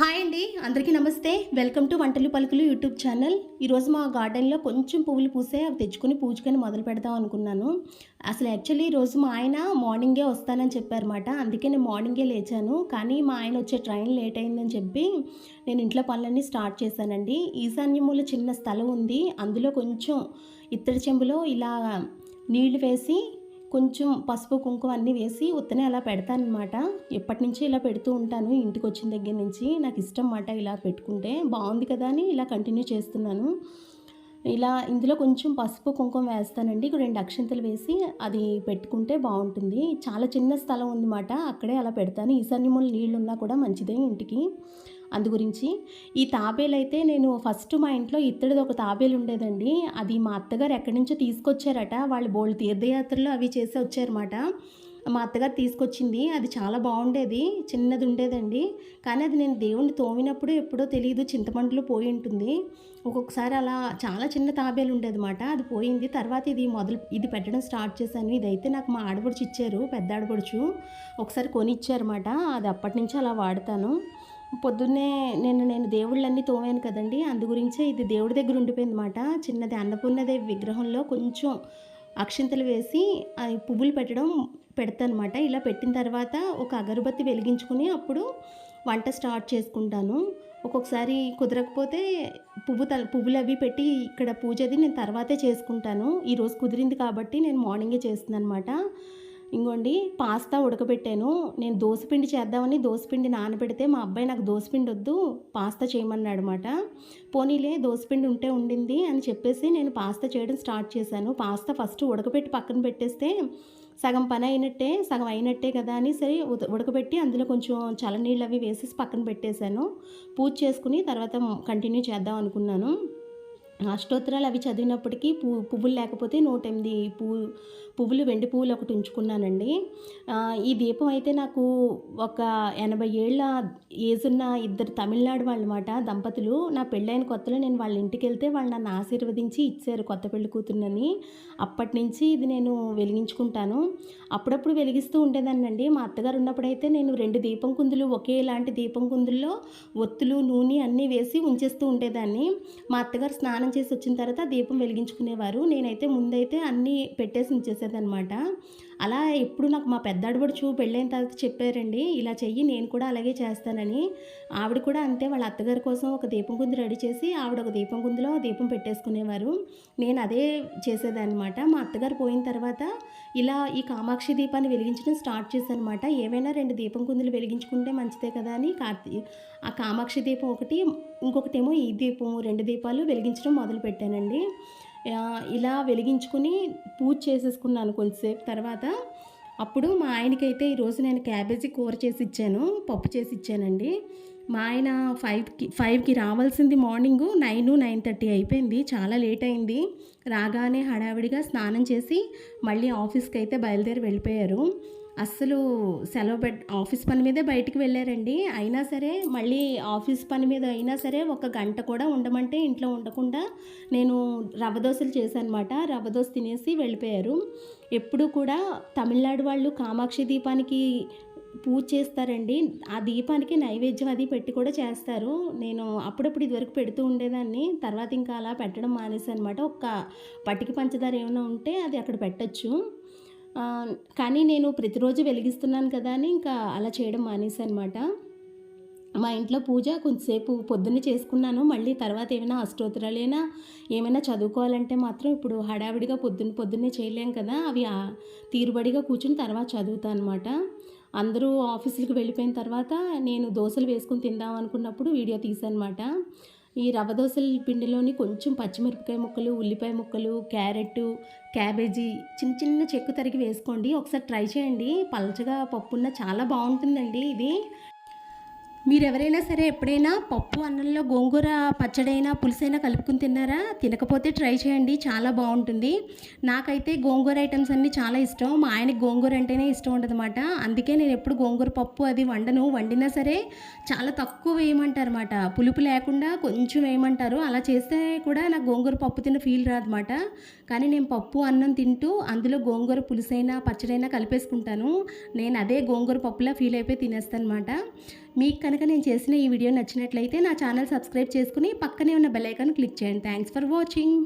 Hi అండి, అందరికీ నమస్తే. వెల్కమ్ టు వంటలు పలుకులు యూట్యూబ్ ఛానల్. ఈరోజు మా గార్డెన్లో కొంచెం పువ్వులు పూసే అవి తెచ్చుకొని పూజకని మొదలు పెడదాం అనుకున్నాను. అసలు యాక్చువల్లీ ఈరోజు మా ఆయన మార్నింగే వస్తానని చెప్పారన్నమాట. అందుకే నేను మార్నింగే లేచాను. కానీ మా ఆయన వచ్చే ట్రైన్ లేట్ అయిందని చెప్పి నేను ఇంట్లో పనులన్నీ స్టార్ట్ చేశానండి. ఈశాన్యములో చిన్న స్థలం ఉంది. అందులో కొంచెం ఇత్తడి చెంబులో ఇలా నీళ్లు వేసి కొంచెం పసుపు కుంకుమ అన్నీ వేసి ఉత్తనే అలా పెడతానమాట. ఎప్పటి నుంచి ఇలా పెడుతూ ఉంటాను. ఇంటికి వచ్చిన దగ్గర నుంచి నాకు ఇష్టం మాట ఇలా పెట్టుకుంటే బాగుంది కదా అని ఇలా కంటిన్యూ చేస్తున్నాను. ఇలా ఇందులో కొంచెం పసుపు కుంకుమ వేస్తానండి. 2 అక్షింతలు వేసి అది పెట్టుకుంటే బాగుంటుంది. చాలా చిన్న స్థలం ఉందన్నమాట. అక్కడే అలా పెడతాను. ఈశాన్యములు నీళ్ళు ఉన్నా కూడా మంచిదే ఇంటికి. అందు గురించి ఈ తాబేలైతే నేను ఫస్ట్ మా ఇంట్లో ఇత్తడిది ఒక తాబేలు ఉండేదండి. అది మా అత్తగారు ఎక్కడి నుంచో తీసుకొచ్చారట. వాళ్ళు బోల్డ్ తీర్థయాత్రలు అవి చేసి వచ్చారన్నమాట. మా అత్తగారు తీసుకొచ్చింది. అది చాలా బాగుండేది. చిన్నది ఉండేదండి. కానీ అది నేను దేవుణ్ణి తోమినప్పుడు ఎప్పుడో తెలియదు చింతపండులో పోయి ఉంటుంది. ఒక్కొక్కసారి అలా చాలా చిన్న తాబేలు ఉండేదన్నమాట. అది పోయింది. తర్వాత ఇది పెట్టడం స్టార్ట్ చేశాను. ఇదైతే నాకు మా ఆడపడుచు ఇచ్చారు. పెద్ద ఆడపడుచు ఒకసారి కొనిచ్చారన్నమాట. అది అప్పటి నుంచి అలా వాడతాను. పొద్దున్నే నేను దేవుళ్ళన్నీ తోమాను కదండి. అందు గురించే ఇది దేవుడి దగ్గర ఉండిపోయిందన్నమాట. చిన్నది అన్నపూర్ణదేవి విగ్రహంలో కొంచెం అక్షింతలు వేసి పువ్వులు పెడతానమాట. ఇలా పెట్టిన తర్వాత ఒక అగరబత్తి వెలిగించుకుని అప్పుడు వంట స్టార్ట్ చేసుకుంటాను. ఒక్కొక్కసారి కుదరకపోతే పువ్వులు అవి పెట్టి ఇక్కడ పూజది నేను తర్వాతే చేసుకుంటాను. ఈరోజు కుదిరింది కాబట్టి నేను మార్నింగే చేస్తున్నాను అనమాట. ఇంకోండి పాస్తా ఉడకబెట్టాను. నేను దోసపిండి చేద్దామని దోసపిండి నానబెడితే మా అబ్బాయి నాకు దోసపిండి వద్దు పాస్తా చేయమన్నాడు అనమాట. పోనీలే దోసపిండి ఉంటే ఉండింది అని చెప్పేసి నేను పాస్తా చేయడం స్టార్ట్ చేశాను. పాస్తా ఫస్ట్ ఉడకబెట్టి పక్కన పెట్టేస్తే సగం పని అయినట్టే, సగం అయినట్టే కదా అని సరే ఉడకబెట్టి అందులో కొంచెం చల్లనీళ్ళు అవి వేసేసి పక్కన పెట్టేశాను. పూజ చేసుకుని తర్వాత కంటిన్యూ చేద్దాం అనుకున్నాను. అష్టోత్తరాలు అవి చదివినప్పటికీ పువ్వులు లేకపోతే 108 పువ్వులు వెండి పువ్వులు ఒకటి ఉంచుకున్నానండి. ఈ దీపం అయితే నాకు ఒక 80 ఏళ్ళ ఏజ్ ఉన్న ఇద్దరు తమిళనాడు వాళ్ళమాట దంపతులు. నా పెళ్ళైన కొత్తలో నేను వాళ్ళ ఇంటికి వెళ్తే వాళ్ళు నన్ను ఆశీర్వదించి ఇచ్చారు కొత్త పెళ్లి కూతురునని. అప్పటి నుంచి ఇది నేను వెలిగించుకుంటాను. అప్పుడప్పుడు వెలిగిస్తూ ఉండేదాన్నండి. మా అత్తగారు ఉన్నప్పుడైతే నేను 2 దీపం కుందులు ఒకేలాంటి దీపం కుందుల్లో ఒత్తులు నూనె అన్నీ వేసి ఉంచేస్తూ ఉండేదాన్ని. మా అత్తగారు స్నానం చేసి వచ్చిన తర్వాత దీపం వెలిగించుకునేవారు. నేనైతే ముందైతే అన్నీ పెట్టేసి ఉంచేసేదనమాట. అలా ఎప్పుడు నాకు మా పెద్ద ఆడపడుచు పెళ్ళైన తర్వాత చెప్పారండి, ఇలా చెయ్యి నేను కూడా అలాగే చేస్తానని. ఆవిడ కూడా అంతే వాళ్ళ అత్తగారి కోసం ఒక దీపం కుందు రెడీ చేసి ఆవిడ ఒక దీపం కుందులో దీపం పెట్టేసుకునేవారు. నేను అదే చేసేదన్నమాట. మా అత్తగారు పోయిన తర్వాత ఇలా ఈ కామాక్షి దీపాన్ని వెలిగించడం స్టార్ట్ చేశానమాట. ఏమైనా 2 దీపం కుందులు వెలిగించుకుంటే మంచిదే కదా అని ఆ కామాక్షి దీపం ఒకటి, ఇంకొకటేమో ఈ దీపం 2 దీపాలు వెలిగించడం మొదలుపెట్టానండి. ఇలా వెలిగించుకుని పూజ చేసేసుకున్నాను కొంచెంసేపు తర్వాత. అప్పుడు మా ఆయనకైతే ఈరోజు నేను క్యాబేజీ కూర చేసి ఇచ్చాను, పప్పు చేసి ఇచ్చానండి. మా ఆయన 5కి రావాల్సింది. మార్నింగు 9:30 అయిపోయింది. చాలా లేట్ అయింది. రాగానే హడావిడిగా స్నానం చేసి మళ్ళీ ఆఫీస్కి అయితే బయలుదేరి వెళ్ళిపోయారు. అస్సలు ఆఫీస్ పని మీదే బయటికి వెళ్ళారండి. అయినా సరే మళ్ళీ ఆఫీస్ పని మీద అయినా సరే 1 గంట కూడా ఉండమంటే ఇంట్లో ఉండకుండా నేను రవ్వ దోశలు చేశానమాట. రవ్వ దోశ తినేసి వెళ్ళిపోయారు. ఎప్పుడు కూడా తమిళనాడు వాళ్ళు కామాక్షి దీపానికి పూజ చేస్తారండి. ఆ దీపానికి నైవేద్యం అది పెట్టి కూడా చేస్తారు. నేను అప్పుడప్పుడు ఇదివరకు పెడుతూ ఉండేదాన్ని. తర్వాత ఇంకా అలా పెట్టడం మానేసానమాట. ఒక్క పటికి పంచదార ఏమైనా ఉంటే అది అక్కడ పెట్టచ్చు. కానీ నేను ప్రతిరోజు వెలిగిస్తున్నాను కదా అని ఇంకా అలా చేయడం మానేసానమాట. మా ఇంట్లో పూజ కొంచెంసేపు పొద్దున్నే చేసుకున్నాను. మళ్ళీ తర్వాత ఏమైనా అష్టోత్తరాలైనా ఏమైనా చదువుకోవాలంటే మాత్రం ఇప్పుడు హడావిడిగా పొద్దున్నే చేయలేం కదా. అవి తీరుబడిగా కూర్చుని తర్వాత చదువుతాను అనమాట. అందరూ ఆఫీసులకు వెళ్ళిపోయిన తర్వాత నేను దోశలు వేసుకుని తిందాం అనుకున్నప్పుడు వీడియో తీసానమాట. ఈ రవ్వ దోశల పిండిలోని కొంచెం పచ్చిమిరపకాయ ముక్కలు, ఉల్లిపాయ ముక్కలు, క్యారెట్, క్యాబేజీ చిన్న చిన్న చెక్కు తరిగి వేసుకోండి. ఒకసారి ట్రై చేయండి. పలచగా పప్పున్న చాలా బాగుంటుందండి ఇది. మీరెవరైనా సరే ఎప్పుడైనా పప్పు అన్నంలో గోంగూర పచ్చడైనా పులుసైనా కలుపుకుని తిన్నారా? తినకపోతే ట్రై చేయండి, చాలా బాగుంటుంది. నాకైతే గోంగూర ఐటమ్స్ అన్నీ చాలా ఇష్టం. మా ఆయనకి గోంగూర అంటేనే ఇష్టం ఉండదన్నమాట. అందుకే నేను ఎప్పుడు గోంగూర పప్పు అది వండినా సరే చాలా తక్కువ వేయమంటారన్నమాట. పులుపు లేకుండా కొంచెం వేయమంటారు. అలా చేస్తే కూడా నాకు గోంగూర పప్పు తిన్న ఫీల్ రాదన్నమాట. కానీ నేను పప్పు అన్నం తింటూ అందులో గోంగూర పులుసైనా పచ్చడైనా కలిపేసుకుంటాను. నేను అదే గోంగూర పప్పులా ఫీల్ అయిపోయి తినేస్తాను అనమాట. మీకు కనుక నేను చేసిన ఈ వీడియో నచ్చినట్లయితే నా ఛానల్ సబ్స్క్రైబ్ చేసుకుని పక్కనే ఉన్న బెల్ ఐకాన్ క్లిక్ చేయండి. Thanks for watching.